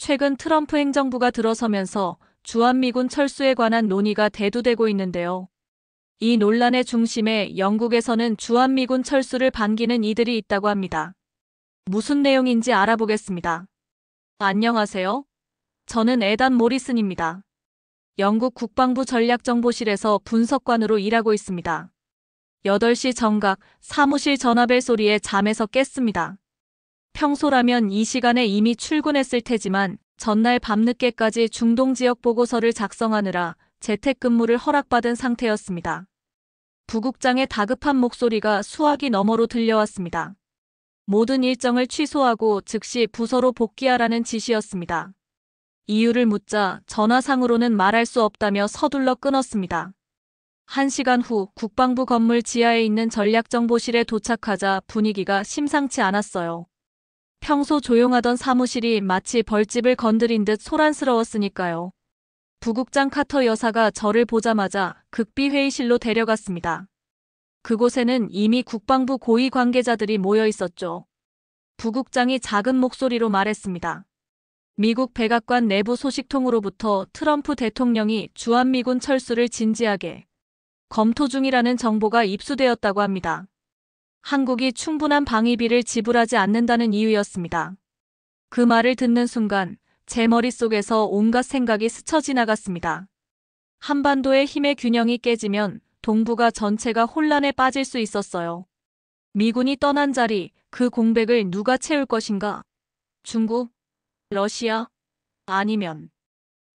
최근 트럼프 행정부가 들어서면서 주한미군 철수에 관한 논의가 대두되고 있는데요. 이 논란의 중심에 영국에서는 주한미군 철수를 반기는 이들이 있다고 합니다. 무슨 내용인지 알아보겠습니다. 안녕하세요. 저는 에단 모리슨입니다. 영국 국방부 전략정보실에서 분석관으로 일하고 있습니다. 8시 정각 사무실 전화벨 소리에 잠에서 깼습니다. 평소라면 이 시간에 이미 출근했을 테지만 전날 밤늦게까지 중동 지역 보고서를 작성하느라 재택근무를 허락받은 상태였습니다. 부국장의 다급한 목소리가 수화기 너머로 들려왔습니다. 모든 일정을 취소하고 즉시 부서로 복귀하라는 지시였습니다. 이유를 묻자 전화상으로는 말할 수 없다며 서둘러 끊었습니다. 1시간 후 국방부 건물 지하에 있는 전략정보실에 도착하자 분위기가 심상치 않았어요. 평소 조용하던 사무실이 마치 벌집을 건드린 듯 소란스러웠으니까요. 부국장 카터 여사가 저를 보자마자 극비 회의실로 데려갔습니다. 그곳에는 이미 국방부 고위 관계자들이 모여 있었죠. 부국장이 작은 목소리로 말했습니다. 미국 백악관 내부 소식통으로부터 트럼프 대통령이 주한미군 철수를 진지하게 검토 중이라는 정보가 입수되었다고 합니다. 한국이 충분한 방위비를 지불하지 않는다는 이유였습니다. 그 말을 듣는 순간 제 머릿속에서 온갖 생각이 스쳐 지나갔습니다. 한반도의 힘의 균형이 깨지면 동북아 전체가 혼란에 빠질 수 있었어요. 미군이 떠난 자리, 그 공백을 누가 채울 것인가? 중국? 러시아? 아니면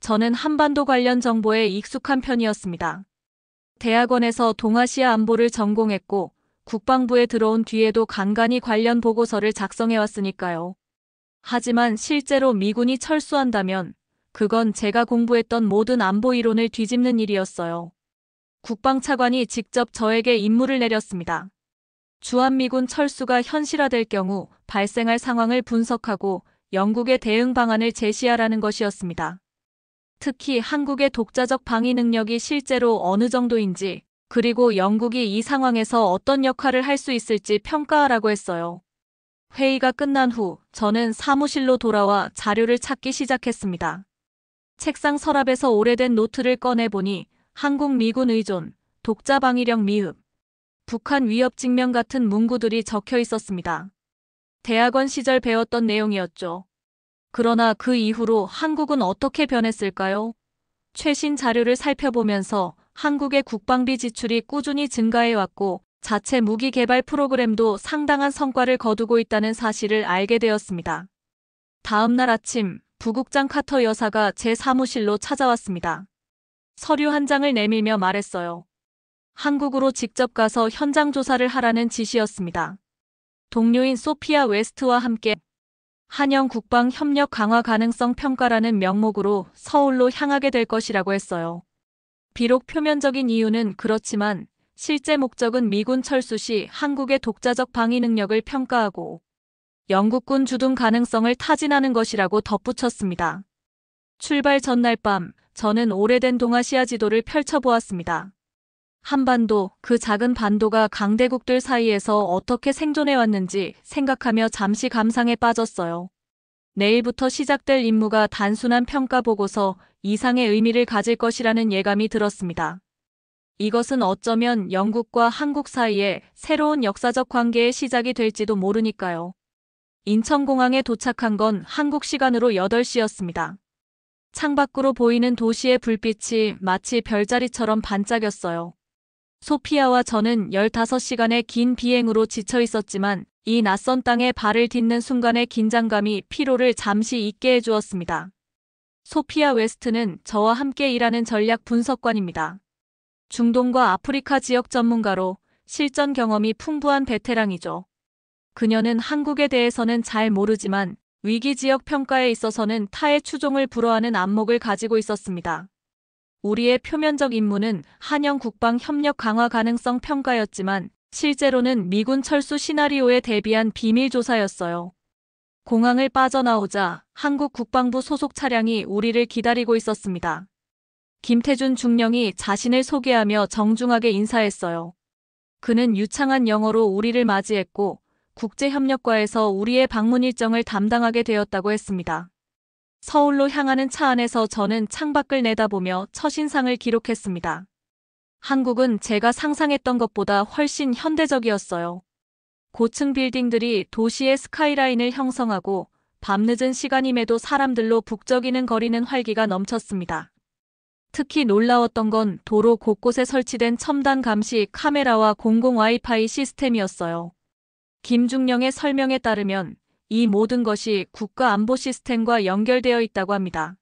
저는 한반도 관련 정보에 익숙한 편이었습니다. 대학원에서 동아시아 안보를 전공했고 국방부에 들어온 뒤에도 간간히 관련 보고서를 작성해왔으니까요. 하지만 실제로 미군이 철수한다면 그건 제가 공부했던 모든 안보 이론을 뒤집는 일이었어요. 국방차관이 직접 저에게 임무를 내렸습니다. 주한미군 철수가 현실화될 경우 발생할 상황을 분석하고 영국의 대응 방안을 제시하라는 것이었습니다. 특히 한국의 독자적 방위 능력이 실제로 어느 정도인지, 그리고 영국이 이 상황에서 어떤 역할을 할 수 있을지 평가하라고 했어요. 회의가 끝난 후 저는 사무실로 돌아와 자료를 찾기 시작했습니다. 책상 서랍에서 오래된 노트를 꺼내보니 한국 미군 의존, 독자 방위력 미흡, 북한 위협 직면 같은 문구들이 적혀 있었습니다. 대학원 시절 배웠던 내용이었죠. 그러나 그 이후로 한국은 어떻게 변했을까요? 최신 자료를 살펴보면서 한국의 국방비 지출이 꾸준히 증가해왔고 자체 무기 개발 프로그램도 상당한 성과를 거두고 있다는 사실을 알게 되었습니다. 다음 날 아침 부국장 카터 여사가 제 사무실로 찾아왔습니다. 서류 한 장을 내밀며 말했어요. 한국으로 직접 가서 현장 조사를 하라는 지시였습니다. 동료인 소피아 웨스트와 함께 한영 국방 협력 강화 가능성 평가라는 명목으로 서울로 향하게 될 것이라고 했어요. 비록 표면적인 이유는 그렇지만 실제 목적은 미군 철수 시 한국의 독자적 방위 능력을 평가하고 영국군 주둔 가능성을 타진하는 것이라고 덧붙였습니다. 출발 전날 밤 저는 오래된 동아시아 지도를 펼쳐보았습니다. 한반도, 그 작은 반도가 강대국들 사이에서 어떻게 생존해왔는지 생각하며 잠시 감상에 빠졌어요. 내일부터 시작될 임무가 단순한 평가 보고서 이상의 의미를 가질 것이라는 예감이 들었습니다. 이것은 어쩌면 영국과 한국 사이에 새로운 역사적 관계의 시작이 될지도 모르니까요. 인천공항에 도착한 건 한국 시간으로 8시였습니다. 창밖으로 보이는 도시의 불빛이 마치 별자리처럼 반짝였어요. 소피아와 저는 15시간의 긴 비행으로 지쳐 있었지만 이 낯선 땅에 발을 딛는 순간의 긴장감이 피로를 잠시 잊게 해주었습니다. 소피아 웨스트는 저와 함께 일하는 전략 분석관입니다. 중동과 아프리카 지역 전문가로 실전 경험이 풍부한 베테랑이죠. 그녀는 한국에 대해서는 잘 모르지만 위기 지역 평가에 있어서는 타의 추종을 불허하는 안목을 가지고 있었습니다. 우리의 표면적 임무는 한영 국방 협력 강화 가능성 평가였지만 실제로는 미군 철수 시나리오에 대비한 비밀 조사였어요. 공항을 빠져나오자 한국 국방부 소속 차량이 우리를 기다리고 있었습니다. 김태준 중령이 자신을 소개하며 정중하게 인사했어요. 그는 유창한 영어로 우리를 맞이했고 국제협력과에서 우리의 방문 일정을 담당하게 되었다고 했습니다. 서울로 향하는 차 안에서 저는 창밖을 내다보며 첫인상을 기록했습니다. 한국은 제가 상상했던 것보다 훨씬 현대적이었어요. 고층 빌딩들이 도시의 스카이라인을 형성하고 밤늦은 시간임에도 사람들로 북적이는 거리는 활기가 넘쳤습니다. 특히 놀라웠던 건 도로 곳곳에 설치된 첨단 감시 카메라와 공공 와이파이 시스템이었어요. 김중령의 설명에 따르면 이 모든 것이 국가 안보 시스템과 연결되어 있다고 합니다.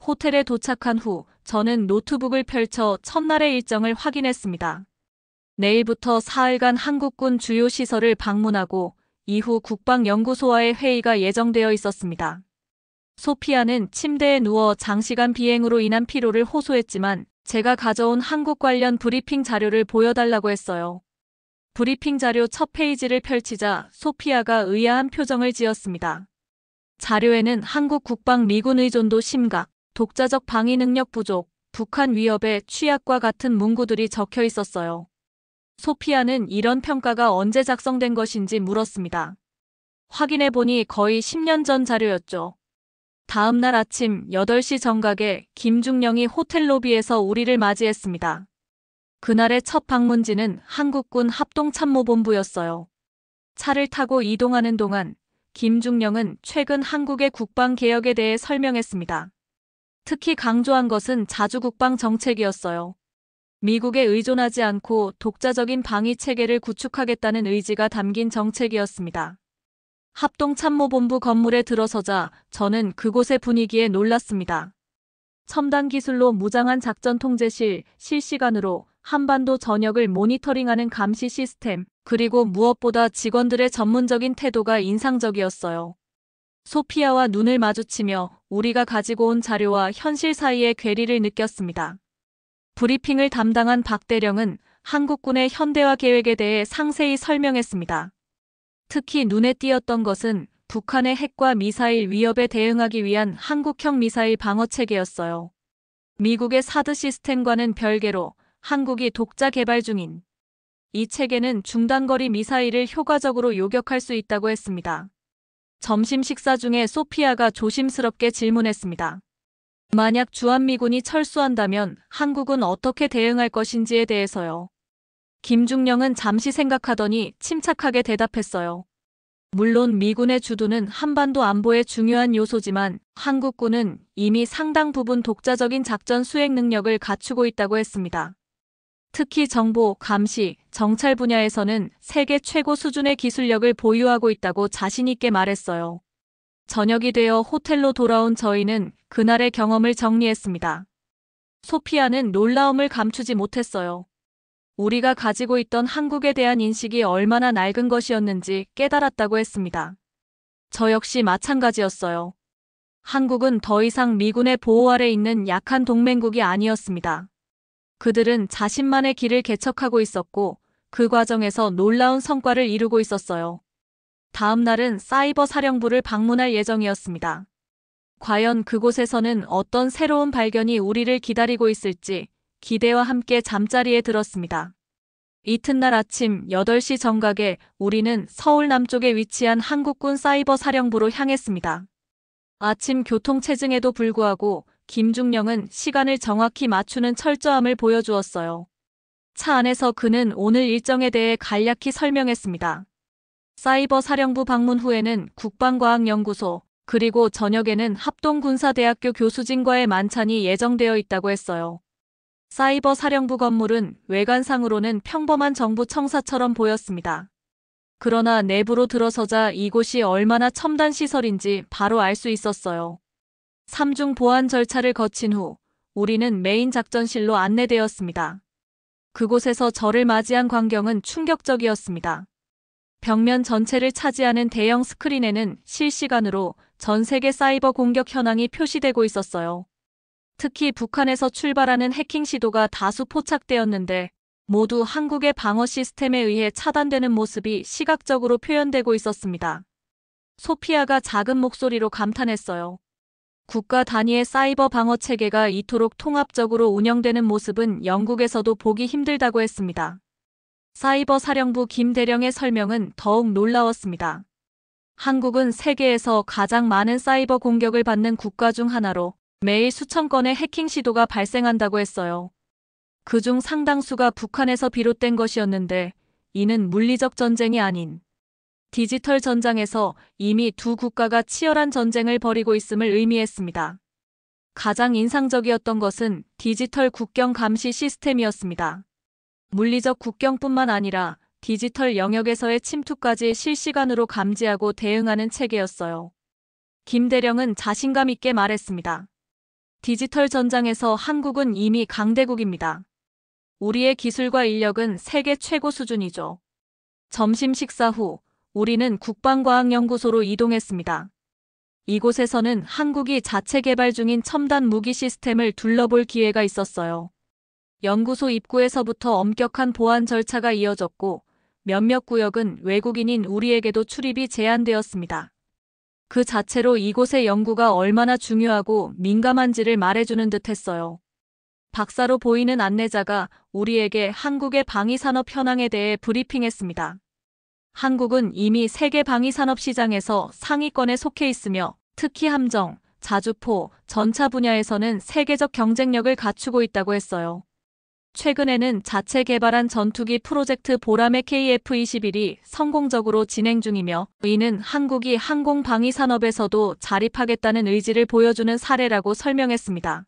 호텔에 도착한 후 저는 노트북을 펼쳐 첫날의 일정을 확인했습니다. 내일부터 사흘간 한국군 주요 시설을 방문하고 이후 국방연구소와의 회의가 예정되어 있었습니다. 소피아는 침대에 누워 장시간 비행으로 인한 피로를 호소했지만 제가 가져온 한국 관련 브리핑 자료를 보여달라고 했어요. 브리핑 자료 첫 페이지를 펼치자 소피아가 의아한 표정을 지었습니다. 자료에는 한국 국방 미군 의존도 심각, 독자적 방위 능력 부족, 북한 위협의 취약과 같은 문구들이 적혀 있었어요. 소피아는 이런 평가가 언제 작성된 것인지 물었습니다. 확인해보니 거의 10년 전 자료였죠. 다음 날 아침 8시 정각에 김중령이 호텔 로비에서 우리를 맞이했습니다. 그날의 첫 방문지는 한국군 합동참모본부였어요. 차를 타고 이동하는 동안 김중령은 최근 한국의 국방개혁에 대해 설명했습니다. 특히 강조한 것은 자주국방 정책이었어요. 미국에 의존하지 않고 독자적인 방위 체계를 구축하겠다는 의지가 담긴 정책이었습니다. 합동참모본부 건물에 들어서자 저는 그곳의 분위기에 놀랐습니다. 첨단 기술로 무장한 작전 통제실, 실시간으로 한반도 전역을 모니터링하는 감시 시스템, 그리고 무엇보다 직원들의 전문적인 태도가 인상적이었어요. 소피아와 눈을 마주치며 우리가 가지고 온 자료와 현실 사이의 괴리를 느꼈습니다. 브리핑을 담당한 박 대령은 한국군의 현대화 계획에 대해 상세히 설명했습니다. 특히 눈에 띄었던 것은 북한의 핵과 미사일 위협에 대응하기 위한 한국형 미사일 방어 체계였어요. 미국의 사드 시스템과는 별개로 한국이 독자 개발 중인 이 체계는 중단거리 미사일을 효과적으로 요격할 수 있다고 했습니다. 점심 식사 중에 소피아가 조심스럽게 질문했습니다. 만약 주한미군이 철수한다면 한국은 어떻게 대응할 것인지에 대해서요. 김중령은 잠시 생각하더니 침착하게 대답했어요. 물론 미군의 주도는 한반도 안보의 중요한 요소지만 한국군은 이미 상당 부분 독자적인 작전 수행 능력을 갖추고 있다고 했습니다. 특히 정보, 감시, 정찰 분야에서는 세계 최고 수준의 기술력을 보유하고 있다고 자신 있게 말했어요. 저녁이 되어 호텔로 돌아온 저희는 그날의 경험을 정리했습니다. 소피아는 놀라움을 감추지 못했어요. 우리가 가지고 있던 한국에 대한 인식이 얼마나 낡은 것이었는지 깨달았다고 했습니다. 저 역시 마찬가지였어요. 한국은 더 이상 미군의 보호 아래 있는 약한 동맹국이 아니었습니다. 그들은 자신만의 길을 개척하고 있었고 그 과정에서 놀라운 성과를 이루고 있었어요. 다음 날은 사이버 사령부를 방문할 예정이었습니다. 과연 그곳에서는 어떤 새로운 발견이 우리를 기다리고 있을지 기대와 함께 잠자리에 들었습니다. 이튿날 아침 8시 정각에 우리는 서울 남쪽에 위치한 한국군 사이버 사령부로 향했습니다. 아침 교통체증에도 불구하고 김중령은 시간을 정확히 맞추는 철저함을 보여주었어요. 차 안에서 그는 오늘 일정에 대해 간략히 설명했습니다. 사이버 사령부 방문 후에는 국방과학연구소, 그리고 저녁에는 합동군사대학교 교수진과의 만찬이 예정되어 있다고 했어요. 사이버 사령부 건물은 외관상으로는 평범한 정부 청사처럼 보였습니다. 그러나 내부로 들어서자 이곳이 얼마나 첨단 시설인지 바로 알 수 있었어요. 3중 보안 절차를 거친 후 우리는 메인 작전실로 안내되었습니다. 그곳에서 저를 맞이한 광경은 충격적이었습니다. 벽면 전체를 차지하는 대형 스크린에는 실시간으로 전 세계 사이버 공격 현황이 표시되고 있었어요. 특히 북한에서 출발하는 해킹 시도가 다수 포착되었는데 모두 한국의 방어 시스템에 의해 차단되는 모습이 시각적으로 표현되고 있었습니다. 소피아가 작은 목소리로 감탄했어요. 국가 단위의 사이버 방어 체계가 이토록 통합적으로 운영되는 모습은 영국에서도 보기 힘들다고 했습니다. 사이버 사령부 김 대령의 설명은 더욱 놀라웠습니다. 한국은 세계에서 가장 많은 사이버 공격을 받는 국가 중 하나로 매일 수천 건의 해킹 시도가 발생한다고 했어요. 그중 상당수가 북한에서 비롯된 것이었는데 이는 물리적 전쟁이 아닌 디지털 전장에서 이미 두 국가가 치열한 전쟁을 벌이고 있음을 의미했습니다. 가장 인상적이었던 것은 디지털 국경 감시 시스템이었습니다. 물리적 국경뿐만 아니라 디지털 영역에서의 침투까지 실시간으로 감지하고 대응하는 체계였어요. 김 대령은 자신감 있게 말했습니다. 디지털 전장에서 한국은 이미 강대국입니다. 우리의 기술과 인력은 세계 최고 수준이죠. 점심 식사 후 우리는 국방과학연구소로 이동했습니다. 이곳에서는 한국이 자체 개발 중인 첨단 무기 시스템을 둘러볼 기회가 있었어요. 연구소 입구에서부터 엄격한 보안 절차가 이어졌고 몇몇 구역은 외국인인 우리에게도 출입이 제한되었습니다. 그 자체로 이곳의 연구가 얼마나 중요하고 민감한지를 말해주는 듯했어요. 박사로 보이는 안내자가 우리에게 한국의 방위산업 현황에 대해 브리핑했습니다. 한국은 이미 세계 방위산업 시장에서 상위권에 속해 있으며 특히 함정, 자주포, 전차 분야에서는 세계적 경쟁력을 갖추고 있다고 했어요. 최근에는 자체 개발한 전투기 프로젝트 보라매 KF-21이 성공적으로 진행 중이며 이는 한국이 항공 방위 산업에서도 자립하겠다는 의지를 보여주는 사례라고 설명했습니다.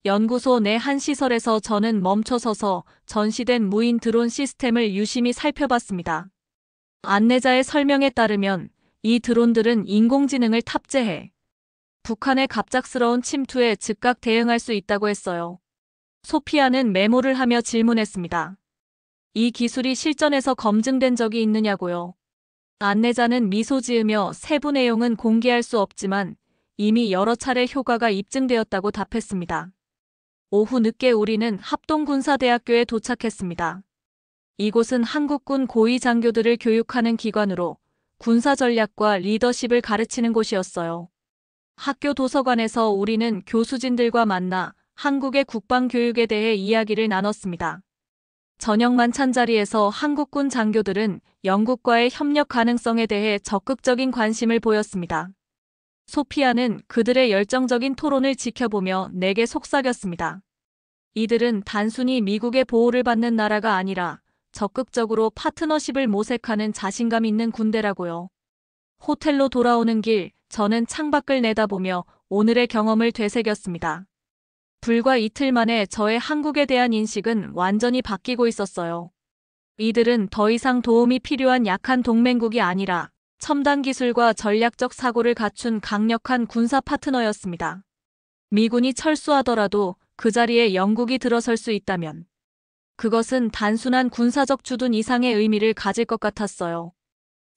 연구소 내 한 시설에서 저는 멈춰서서 전시된 무인 드론 시스템을 유심히 살펴봤습니다. 안내자의 설명에 따르면 이 드론들은 인공지능을 탑재해 북한의 갑작스러운 침투에 즉각 대응할 수 있다고 했어요. 소피아는 메모를 하며 질문했습니다. 이 기술이 실전에서 검증된 적이 있느냐고요. 안내자는 미소 지으며 세부 내용은 공개할 수 없지만 이미 여러 차례 효과가 입증되었다고 답했습니다. 오후 늦게 우리는 합동군사대학교에 도착했습니다. 이곳은 한국군 고위 장교들을 교육하는 기관으로 군사 전략과 리더십을 가르치는 곳이었어요. 학교 도서관에서 우리는 교수진들과 만나 한국의 국방교육에 대해 이야기를 나눴습니다. 저녁 만찬 자리에서 한국군 장교들은 영국과의 협력 가능성에 대해 적극적인 관심을 보였습니다. 소피아는 그들의 열정적인 토론을 지켜보며 내게 속삭였습니다. 이들은 단순히 미국의 보호를 받는 나라가 아니라 적극적으로 파트너십을 모색하는 자신감 있는 군대라고요. 호텔로 돌아오는 길, 저는 창밖을 내다보며 오늘의 경험을 되새겼습니다. 불과 이틀 만에 저의 한국에 대한 인식은 완전히 바뀌고 있었어요. 이들은 더 이상 도움이 필요한 약한 동맹국이 아니라 첨단 기술과 전략적 사고를 갖춘 강력한 군사 파트너였습니다. 미군이 철수하더라도 그 자리에 영국이 들어설 수 있다면 그것은 단순한 군사적 주둔 이상의 의미를 가질 것 같았어요.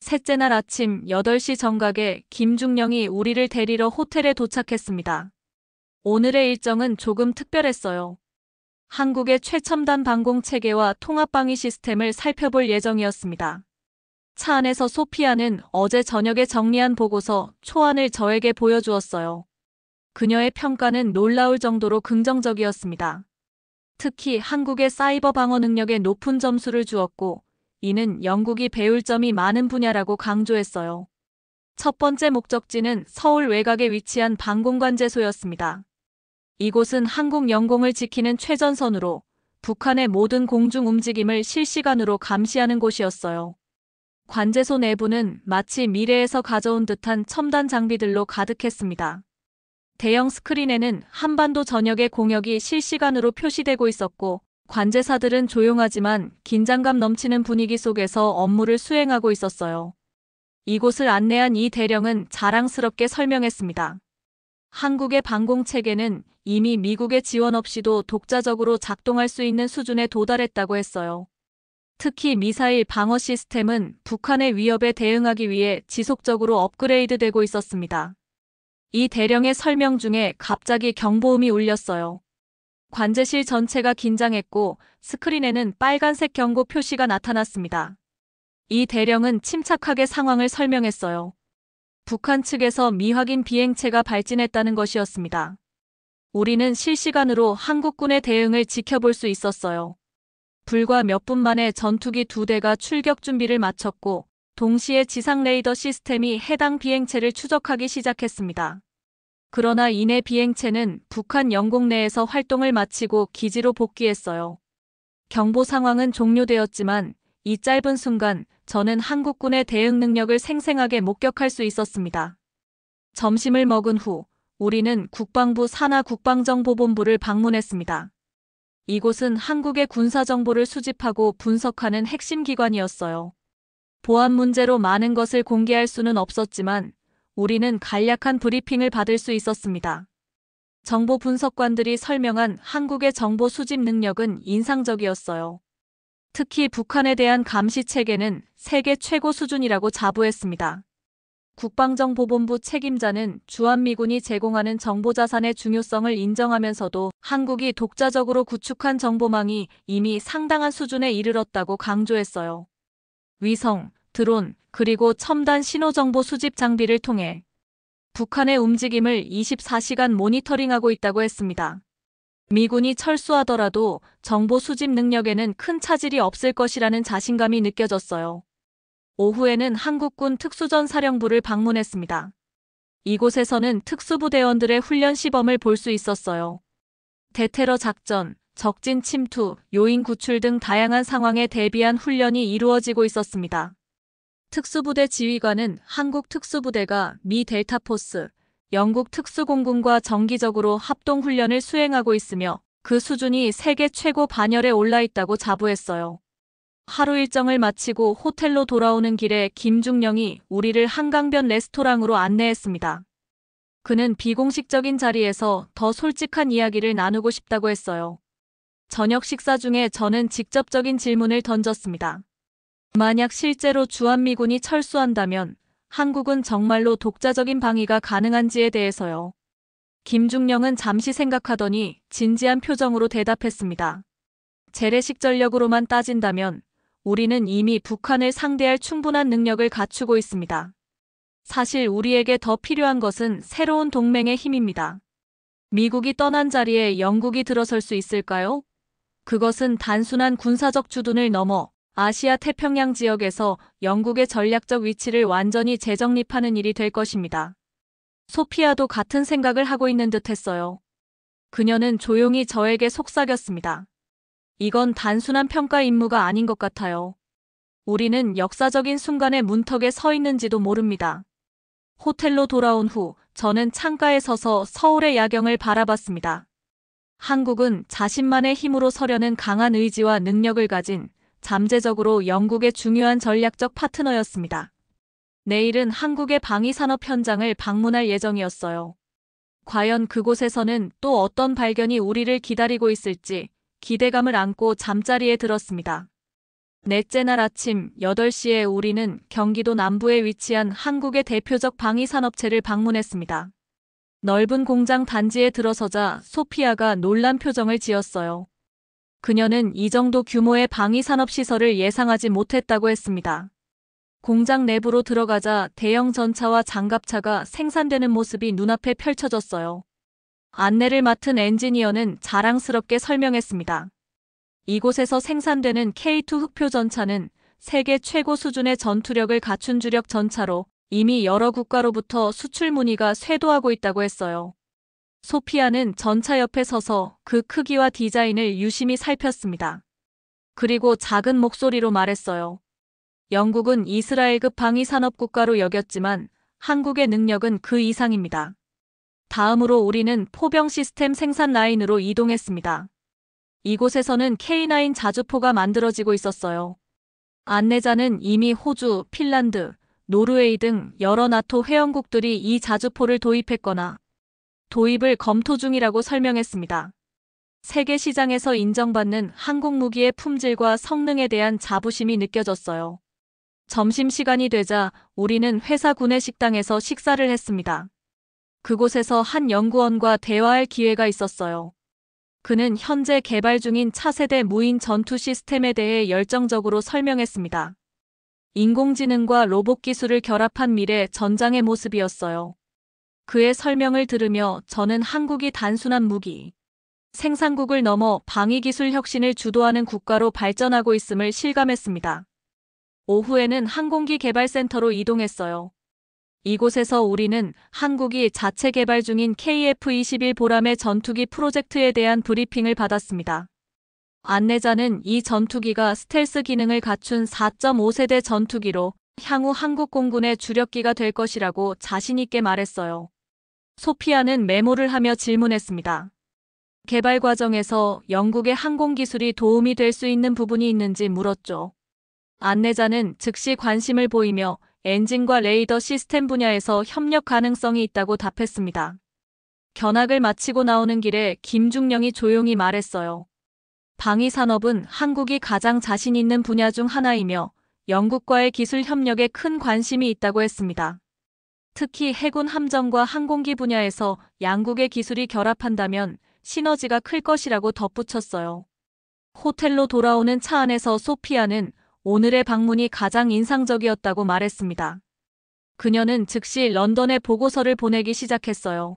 셋째 날 아침 8시 정각에 김중령이 우리를 데리러 호텔에 도착했습니다. 오늘의 일정은 조금 특별했어요. 한국의 최첨단 방공 체계와 통합 방위 시스템을 살펴볼 예정이었습니다. 차 안에서 소피아는 어제 저녁에 정리한 보고서 초안을 저에게 보여주었어요. 그녀의 평가는 놀라울 정도로 긍정적이었습니다. 특히 한국의 사이버 방어 능력에 높은 점수를 주었고 이는 영국이 배울 점이 많은 분야라고 강조했어요. 첫 번째 목적지는 서울 외곽에 위치한 방공관제소였습니다. 이곳은 한국 영공을 지키는 최전선으로 북한의 모든 공중 움직임을 실시간으로 감시하는 곳이었어요. 관제소 내부는 마치 미래에서 가져온 듯한 첨단 장비들로 가득했습니다. 대형 스크린에는 한반도 전역의 공역이 실시간으로 표시되고 있었고 관제사들은 조용하지만 긴장감 넘치는 분위기 속에서 업무를 수행하고 있었어요. 이곳을 안내한 이 대령은 자랑스럽게 설명했습니다. 한국의 방공체계는 이미 미국의 지원 없이도 독자적으로 작동할 수 있는 수준에 도달했다고 했어요. 특히 미사일 방어 시스템은 북한의 위협에 대응하기 위해 지속적으로 업그레이드되고 있었습니다. 이 대령의 설명 중에 갑자기 경보음이 울렸어요. 관제실 전체가 긴장했고 스크린에는 빨간색 경고 표시가 나타났습니다. 이 대령은 침착하게 상황을 설명했어요. 북한 측에서 미확인 비행체가 발진했다는 것이었습니다. 우리는 실시간으로 한국군의 대응을 지켜볼 수 있었어요. 불과 몇 분 만에 전투기 2대가 출격 준비를 마쳤고 동시에 지상 레이더 시스템이 해당 비행체를 추적하기 시작했습니다. 그러나 이내 비행체는 북한 영공 내에서 활동을 마치고 기지로 복귀했어요. 경보 상황은 종료되었지만 이 짧은 순간 저는 한국군의 대응 능력을 생생하게 목격할 수 있었습니다. 점심을 먹은 후 우리는 국방부 산하 국방정보본부를 방문했습니다. 이곳은 한국의 군사정보를 수집하고 분석하는 핵심 기관이었어요. 보안 문제로 많은 것을 공개할 수는 없었지만 우리는 간략한 브리핑을 받을 수 있었습니다. 정보 분석관들이 설명한 한국의 정보 수집 능력은 인상적이었어요. 특히 북한에 대한 감시 체계는 세계 최고 수준이라고 자부했습니다. 국방정보본부 책임자는 주한미군이 제공하는 정보자산의 중요성을 인정하면서도 한국이 독자적으로 구축한 정보망이 이미 상당한 수준에 이르렀다고 강조했어요. 위성, 드론, 그리고 첨단 신호정보 수집 장비를 통해 북한의 움직임을 24시간 모니터링하고 있다고 했습니다. 미군이 철수하더라도 정보 수집 능력에는 큰 차질이 없을 것이라는 자신감이 느껴졌어요. 오후에는 한국군 특수전사령부를 방문했습니다. 이곳에서는 특수부대원들의 훈련 시범을 볼 수 있었어요. 대테러 작전, 적진 침투, 요인 구출 등 다양한 상황에 대비한 훈련이 이루어지고 있었습니다. 특수부대 지휘관은 한국 특수부대가 미 델타포스, 영국 특수공군과 정기적으로 합동훈련을 수행하고 있으며 그 수준이 세계 최고 반열에 올라 있다고 자부했어요. 하루 일정을 마치고 호텔로 돌아오는 길에 김중령이 우리를 한강변 레스토랑으로 안내했습니다. 그는 비공식적인 자리에서 더 솔직한 이야기를 나누고 싶다고 했어요. 저녁 식사 중에 저는 직접적인 질문을 던졌습니다. 만약 실제로 주한미군이 철수한다면 한국은 정말로 독자적인 방위가 가능한지에 대해서요. 김중령은 잠시 생각하더니 진지한 표정으로 대답했습니다. 재래식 전력으로만 따진다면 우리는 이미 북한을 상대할 충분한 능력을 갖추고 있습니다. 사실 우리에게 더 필요한 것은 새로운 동맹의 힘입니다. 미국이 떠난 자리에 영국이 들어설 수 있을까요? 그것은 단순한 군사적 주둔을 넘어 아시아 태평양 지역에서 영국의 전략적 위치를 완전히 재정립하는 일이 될 것입니다. 소피아도 같은 생각을 하고 있는 듯 했어요. 그녀는 조용히 저에게 속삭였습니다. 이건 단순한 평가 임무가 아닌 것 같아요. 우리는 역사적인 순간의 문턱에 서 있는지도 모릅니다. 호텔로 돌아온 후 저는 창가에 서서 서울의 야경을 바라봤습니다. 한국은 자신만의 힘으로 서려는 강한 의지와 능력을 가진 잠재적으로 영국의 중요한 전략적 파트너였습니다. 내일은 한국의 방위산업 현장을 방문할 예정이었어요. 과연 그곳에서는 또 어떤 발견이 우리를 기다리고 있을지 기대감을 안고 잠자리에 들었습니다. 넷째 날 아침 8시에 우리는 경기도 남부에 위치한 한국의 대표적 방위산업체를 방문했습니다. 넓은 공장 단지에 들어서자 소피아가 놀란 표정을 지었어요. 그녀는 이 정도 규모의 방위산업시설을 예상하지 못했다고 했습니다. 공장 내부로 들어가자 대형 전차와 장갑차가 생산되는 모습이 눈앞에 펼쳐졌어요. 안내를 맡은 엔지니어는 자랑스럽게 설명했습니다. 이곳에서 생산되는 K2 흑표 전차는 세계 최고 수준의 전투력을 갖춘 주력 전차로 이미 여러 국가로부터 수출 문의가 쇄도하고 있다고 했어요. 소피아는 전차 옆에 서서 그 크기와 디자인을 유심히 살폈습니다. 그리고 작은 목소리로 말했어요. 영국은 이스라엘급 방위산업 국가로 여겼지만 한국의 능력은 그 이상입니다. 다음으로 우리는 포병 시스템 생산 라인으로 이동했습니다. 이곳에서는 K9 자주포가 만들어지고 있었어요. 안내자는 이미 호주, 핀란드, 노르웨이 등 여러 나토 회원국들이 이 자주포를 도입했거나 도입을 검토 중이라고 설명했습니다. 세계 시장에서 인정받는 한국 무기의 품질과 성능에 대한 자부심이 느껴졌어요. 점심시간이 되자 우리는 회사 구내식당에서 식사를 했습니다. 그곳에서 한 연구원과 대화할 기회가 있었어요. 그는 현재 개발 중인 차세대 무인 전투 시스템에 대해 열정적으로 설명했습니다. 인공지능과 로봇 기술을 결합한 미래 전장의 모습이었어요. 그의 설명을 들으며 저는 한국이 단순한 무기, 생산국을 넘어 방위기술 혁신을 주도하는 국가로 발전하고 있음을 실감했습니다. 오후에는 항공기 개발센터로 이동했어요. 이곳에서 우리는 한국이 자체 개발 중인 KF-21 보람의 전투기 프로젝트에 대한 브리핑을 받았습니다. 안내자는 이 전투기가 스텔스 기능을 갖춘 4.5세대 전투기로 향후 한국 공군의 주력기가 될 것이라고 자신 있게 말했어요. 소피아는 메모를 하며 질문했습니다. 개발 과정에서 영국의 항공 기술이 도움이 될 수 있는 부분이 있는지 물었죠. 안내자는 즉시 관심을 보이며 엔진과 레이더 시스템 분야에서 협력 가능성이 있다고 답했습니다. 견학을 마치고 나오는 길에 김중령이 조용히 말했어요. 방위산업은 한국이 가장 자신 있는 분야 중 하나이며 영국과의 기술 협력에 큰 관심이 있다고 했습니다. 특히 해군 함정과 항공기 분야에서 양국의 기술이 결합한다면 시너지가 클 것이라고 덧붙였어요. 호텔로 돌아오는 차 안에서 소피아는 오늘의 방문이 가장 인상적이었다고 말했습니다. 그녀는 즉시 런던에 보고서를 보내기 시작했어요.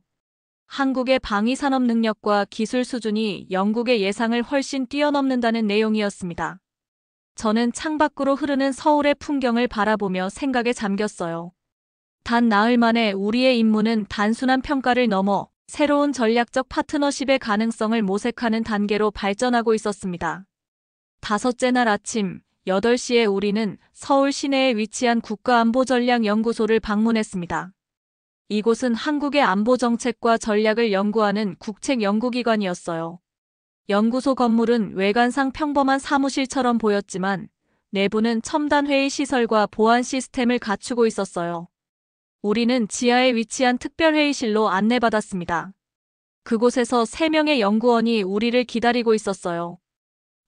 한국의 방위산업 능력과 기술 수준이 영국의 예상을 훨씬 뛰어넘는다는 내용이었습니다. 저는 창밖으로 흐르는 서울의 풍경을 바라보며 생각에 잠겼어요. 단 나흘 만에 우리의 임무는 단순한 평가를 넘어 새로운 전략적 파트너십의 가능성을 모색하는 단계로 발전하고 있었습니다. 다섯째 날 아침 8시에 우리는 서울 시내에 위치한 국가안보전략연구소를 방문했습니다. 이곳은 한국의 안보정책과 전략을 연구하는 국책연구기관이었어요. 연구소 건물은 외관상 평범한 사무실처럼 보였지만 내부는 첨단 회의 시설과 보안 시스템을 갖추고 있었어요. 우리는 지하에 위치한 특별회의실로 안내받았습니다. 그곳에서 3명의 연구원이 우리를 기다리고 있었어요.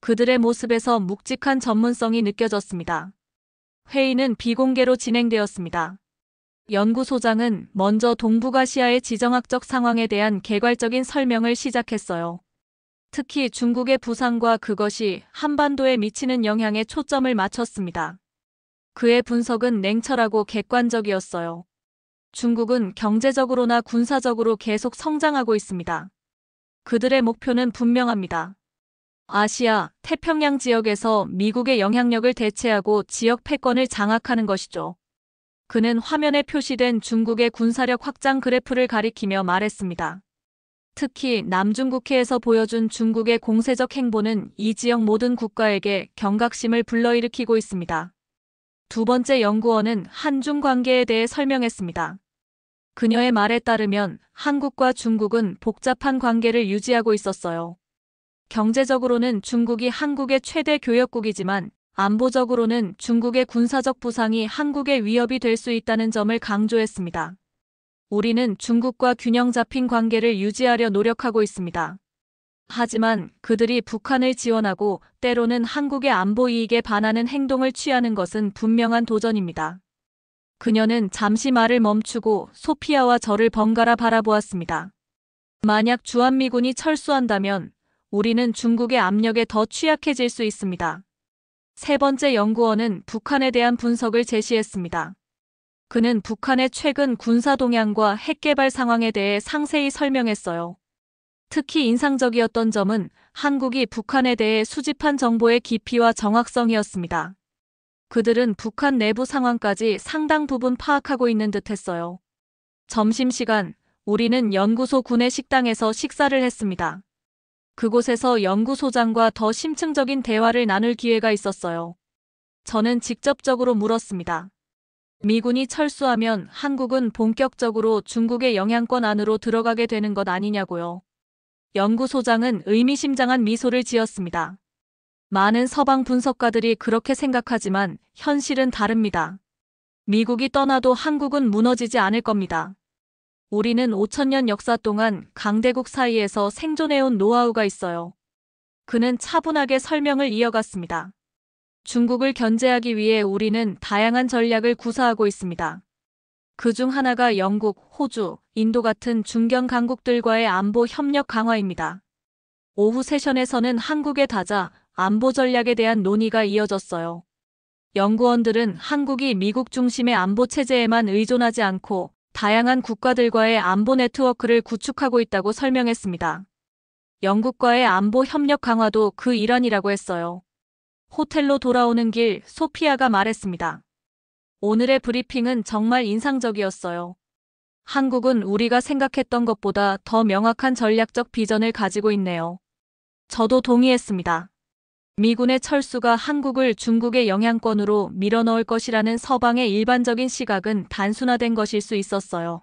그들의 모습에서 묵직한 전문성이 느껴졌습니다. 회의는 비공개로 진행되었습니다. 연구소장은 먼저 동북아시아의 지정학적 상황에 대한 개괄적인 설명을 시작했어요. 특히 중국의 부상과 그것이 한반도에 미치는 영향에 초점을 맞췄습니다. 그의 분석은 냉철하고 객관적이었어요. 중국은 경제적으로나 군사적으로 계속 성장하고 있습니다. 그들의 목표는 분명합니다. 아시아, 태평양 지역에서 미국의 영향력을 대체하고 지역 패권을 장악하는 것이죠. 그는 화면에 표시된 중국의 군사력 확장 그래프를 가리키며 말했습니다. 특히 남중국해에서 보여준 중국의 공세적 행보는 이 지역 모든 국가에게 경각심을 불러일으키고 있습니다. 두 번째 연구원은 한중 관계에 대해 설명했습니다. 그녀의 말에 따르면 한국과 중국은 복잡한 관계를 유지하고 있었어요. 경제적으로는 중국이 한국의 최대 교역국이지만 안보적으로는 중국의 군사적 부상이 한국의 위협이 될 수 있다는 점을 강조했습니다. 우리는 중국과 균형 잡힌 관계를 유지하려 노력하고 있습니다. 하지만 그들이 북한을 지원하고 때로는 한국의 안보 이익에 반하는 행동을 취하는 것은 분명한 도전입니다. 그녀는 잠시 말을 멈추고 소피아와 저를 번갈아 바라보았습니다. 만약 주한미군이 철수한다면 우리는 중국의 압력에 더 취약해질 수 있습니다. 세 번째 연구원은 북한에 대한 분석을 제시했습니다. 그는 북한의 최근 군사 동향과 핵 개발 상황에 대해 상세히 설명했어요. 특히 인상적이었던 점은 한국이 북한에 대해 수집한 정보의 깊이와 정확성이었습니다. 그들은 북한 내부 상황까지 상당 부분 파악하고 있는 듯했어요. 점심시간, 우리는 연구소 구내 식당에서 식사를 했습니다. 그곳에서 연구소장과 더 심층적인 대화를 나눌 기회가 있었어요. 저는 직접적으로 물었습니다. 미군이 철수하면 한국은 본격적으로 중국의 영향권 안으로 들어가게 되는 것 아니냐고요. 연구소장은 의미심장한 미소를 지었습니다. 많은 서방 분석가들이 그렇게 생각하지만 현실은 다릅니다. 미국이 떠나도 한국은 무너지지 않을 겁니다. 우리는 5,000년 역사 동안 강대국 사이에서 생존해온 노하우가 있어요. 그는 차분하게 설명을 이어갔습니다. 중국을 견제하기 위해 우리는 다양한 전략을 구사하고 있습니다. 그중 하나가 영국, 호주, 인도 같은 중견 강국들과의 안보 협력 강화입니다. 오후 세션에서는 한국의 다자, 안보 전략에 대한 논의가 이어졌어요. 연구원들은 한국이 미국 중심의 안보 체제에만 의존하지 않고 다양한 국가들과의 안보 네트워크를 구축하고 있다고 설명했습니다. 영국과의 안보 협력 강화도 그 일환이라고 했어요. 호텔로 돌아오는 길 소피아가 말했습니다. 오늘의 브리핑은 정말 인상적이었어요. 한국은 우리가 생각했던 것보다 더 명확한 전략적 비전을 가지고 있네요. 저도 동의했습니다. 미군의 철수가 한국을 중국의 영향권으로 밀어넣을 것이라는 서방의 일반적인 시각은 단순화된 것일 수 있었어요.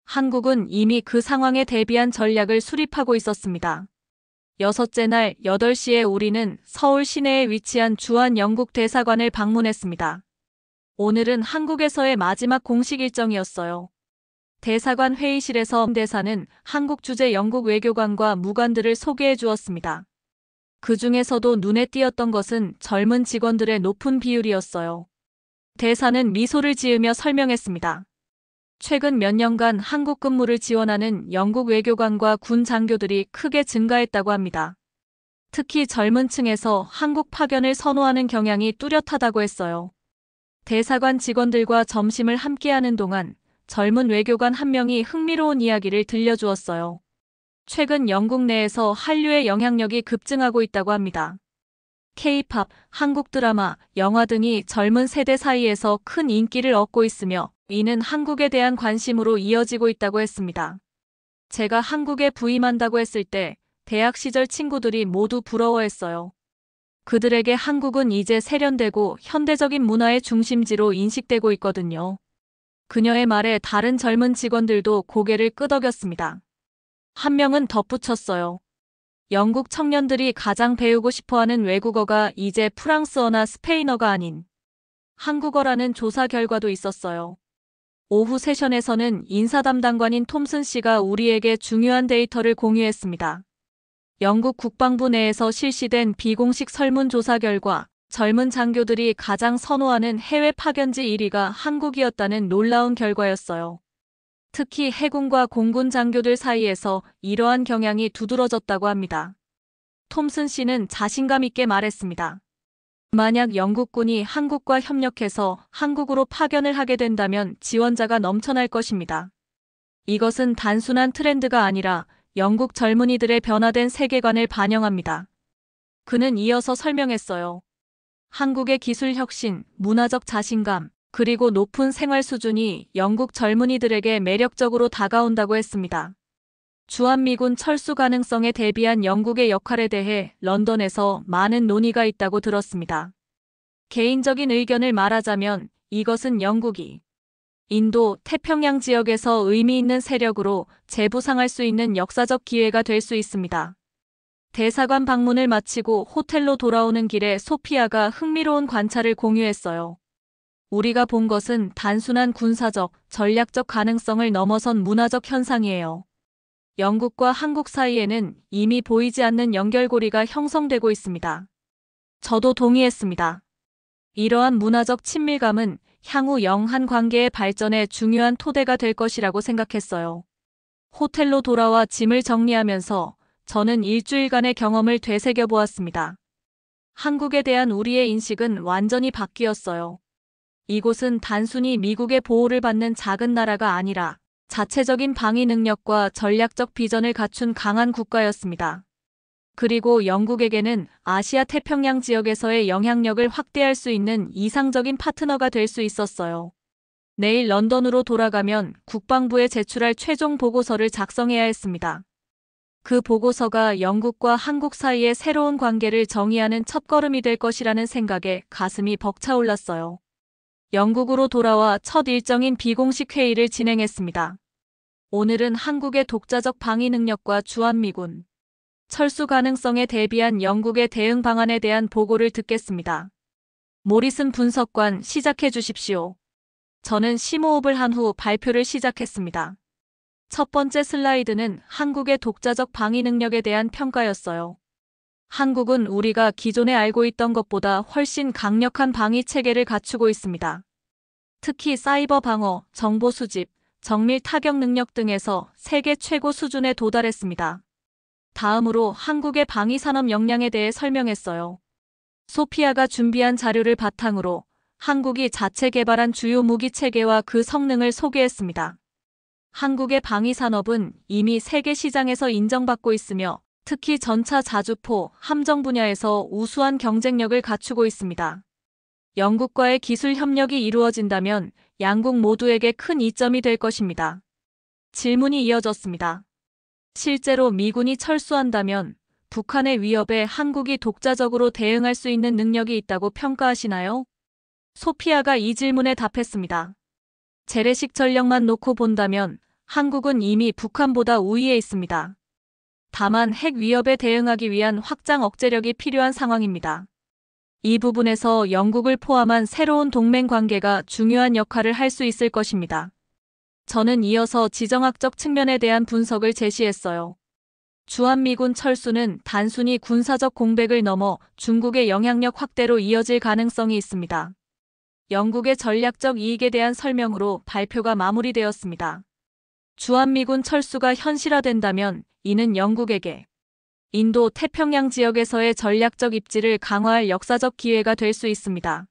한국은 이미 그 상황에 대비한 전략을 수립하고 있었습니다. 여섯째 날 8시에 우리는 서울 시내에 위치한 주한 영국 대사관을 방문했습니다. 오늘은 한국에서의 마지막 공식 일정이었어요. 대사관 회의실에서 대사는 한국 주재 영국 외교관과 무관들을 소개해 주었습니다. 그 중에서도 눈에 띄었던 것은 젊은 직원들의 높은 비율이었어요. 대사는 미소를 지으며 설명했습니다. 최근 몇 년간 한국 근무를 지원하는 영국 외교관과 군 장교들이 크게 증가했다고 합니다. 특히 젊은 층에서 한국 파견을 선호하는 경향이 뚜렷하다고 했어요. 대사관 직원들과 점심을 함께하는 동안 젊은 외교관 한 명이 흥미로운 이야기를 들려주었어요. 최근 영국 내에서 한류의 영향력이 급증하고 있다고 합니다. K-팝, 한국 드라마, 영화 등이 젊은 세대 사이에서 큰 인기를 얻고 있으며 이는 한국에 대한 관심으로 이어지고 있다고 했습니다. 제가 한국에 부임한다고 했을 때 대학 시절 친구들이 모두 부러워했어요. 그들에게 한국은 이제 세련되고 현대적인 문화의 중심지로 인식되고 있거든요. 그녀의 말에 다른 젊은 직원들도 고개를 끄덕였습니다. 한 명은 덧붙였어요. 영국 청년들이 가장 배우고 싶어하는 외국어가 이제 프랑스어나 스페인어가 아닌 한국어라는 조사 결과도 있었어요. 오후 세션에서는 인사 담당관인 톰슨 씨가 우리에게 중요한 데이터를 공유했습니다. 영국 국방부 내에서 실시된 비공식 설문조사 결과 젊은 장교들이 가장 선호하는 해외 파견지 1위가 한국이었다는 놀라운 결과였어요. 특히 해군과 공군 장교들 사이에서 이러한 경향이 두드러졌다고 합니다. 톰슨 씨는 자신감 있게 말했습니다. 만약 영국군이 한국과 협력해서 한국으로 파견을 하게 된다면 지원자가 넘쳐날 것입니다. 이것은 단순한 트렌드가 아니라 영국 젊은이들의 변화된 세계관을 반영합니다. 그는 이어서 설명했어요. 한국의 기술 혁신, 문화적 자신감, 그리고 높은 생활 수준이 영국 젊은이들에게 매력적으로 다가온다고 했습니다. 주한미군 철수 가능성에 대비한 영국의 역할에 대해 런던에서 많은 논의가 있다고 들었습니다. 개인적인 의견을 말하자면 이것은 영국이 인도, 태평양 지역에서 의미 있는 세력으로 재부상할 수 있는 역사적 기회가 될 수 있습니다. 대사관 방문을 마치고 호텔로 돌아오는 길에 소피아가 흥미로운 관찰을 공유했어요. 우리가 본 것은 단순한 군사적, 전략적 가능성을 넘어선 문화적 현상이에요. 영국과 한국 사이에는 이미 보이지 않는 연결고리가 형성되고 있습니다. 저도 동의했습니다. 이러한 문화적 친밀감은 향후 영한 관계의 발전에 중요한 토대가 될 것이라고 생각했어요. 호텔로 돌아와 짐을 정리하면서 저는 일주일간의 경험을 되새겨 보았습니다. 한국에 대한 우리의 인식은 완전히 바뀌었어요. 이곳은 단순히 미국의 보호를 받는 작은 나라가 아니라 자체적인 방위 능력과 전략적 비전을 갖춘 강한 국가였습니다. 그리고 영국에게는 아시아 태평양 지역에서의 영향력을 확대할 수 있는 이상적인 파트너가 될 수 있었어요. 내일 런던으로 돌아가면 국방부에 제출할 최종 보고서를 작성해야 했습니다. 그 보고서가 영국과 한국 사이의 새로운 관계를 정의하는 첫걸음이 될 것이라는 생각에 가슴이 벅차올랐어요. 영국으로 돌아와 첫 일정인 비공식 회의를 진행했습니다. 오늘은 한국의 독자적 방위 능력과 주한미군 철수 가능성에 대비한 영국의 대응 방안에 대한 보고를 듣겠습니다. 모리슨 분석관 시작해 주십시오. 저는 심호흡을 한 후 발표를 시작했습니다. 첫 번째 슬라이드는 한국의 독자적 방위 능력에 대한 평가였어요. 한국은 우리가 기존에 알고 있던 것보다 훨씬 강력한 방위 체계를 갖추고 있습니다. 특히 사이버 방어, 정보 수집, 정밀 타격 능력 등에서 세계 최고 수준에 도달했습니다. 다음으로 한국의 방위 산업 역량에 대해 설명했어요. 소피아가 준비한 자료를 바탕으로 한국이 자체 개발한 주요 무기 체계와 그 성능을 소개했습니다. 한국의 방위 산업은 이미 세계 시장에서 인정받고 있으며 특히 전차 자주포, 함정 분야에서 우수한 경쟁력을 갖추고 있습니다. 영국과의 기술 협력이 이루어진다면 양국 모두에게 큰 이점이 될 것입니다. 질문이 이어졌습니다. 실제로 미군이 철수한다면 북한의 위협에 한국이 독자적으로 대응할 수 있는 능력이 있다고 평가하시나요? 소피아가 이 질문에 답했습니다. 재래식 전력만 놓고 본다면 한국은 이미 북한보다 우위에 있습니다. 다만 핵 위협에 대응하기 위한 확장 억제력이 필요한 상황입니다. 이 부분에서 영국을 포함한 새로운 동맹 관계가 중요한 역할을 할 수 있을 것입니다. 저는 이어서 지정학적 측면에 대한 분석을 제시했어요. 주한미군 철수는 단순히 군사적 공백을 넘어 중국의 영향력 확대로 이어질 가능성이 있습니다. 영국의 전략적 이익에 대한 설명으로 발표가 마무리되었습니다. 주한미군 철수가 현실화된다면 이는 영국에게 인도 태평양 지역에서의 전략적 입지를 강화할 역사적 기회가 될 수 있습니다.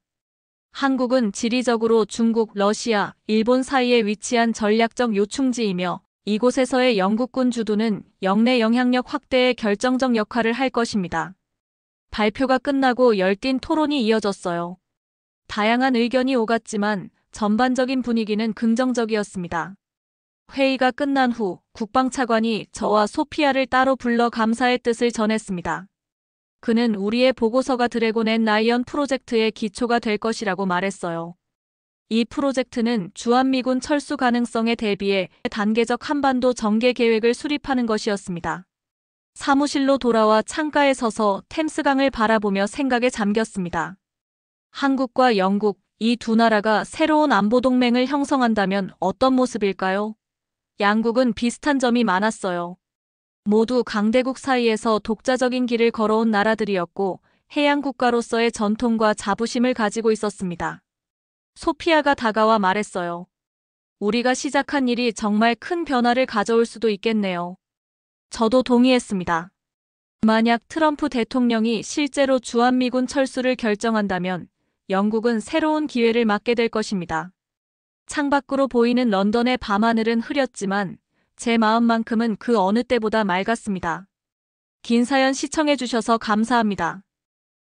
한국은 지리적으로 중국, 러시아, 일본 사이에 위치한 전략적 요충지이며 이곳에서의 영국군 주둔은 영내 영향력 확대에 결정적 역할을 할 것입니다. 발표가 끝나고 열띤 토론이 이어졌어요. 다양한 의견이 오갔지만 전반적인 분위기는 긍정적이었습니다. 회의가 끝난 후 국방차관이 저와 소피아를 따로 불러 감사의 뜻을 전했습니다. 그는 우리의 보고서가 드래곤 앤 라이언 프로젝트의 기초가 될 것이라고 말했어요. 이 프로젝트는 주한미군 철수 가능성에 대비해 단계적 한반도 전개 계획을 수립하는 것이었습니다. 사무실로 돌아와 창가에 서서 템스강을 바라보며 생각에 잠겼습니다. 한국과 영국, 이 두 나라가 새로운 안보 동맹을 형성한다면 어떤 모습일까요? 양국은 비슷한 점이 많았어요. 모두 강대국 사이에서 독자적인 길을 걸어온 나라들이었고 해양 국가로서의 전통과 자부심을 가지고 있었습니다. 소피아가 다가와 말했어요. 우리가 시작한 일이 정말 큰 변화를 가져올 수도 있겠네요. 저도 동의했습니다. 만약 트럼프 대통령이 실제로 주한미군 철수를 결정한다면 영국은 새로운 기회를 맞게 될 것입니다. 창밖으로 보이는 런던의 밤하늘은 흐렸지만 제 마음만큼은 그 어느 때보다 맑았습니다. 긴 사연 시청해주셔서 감사합니다.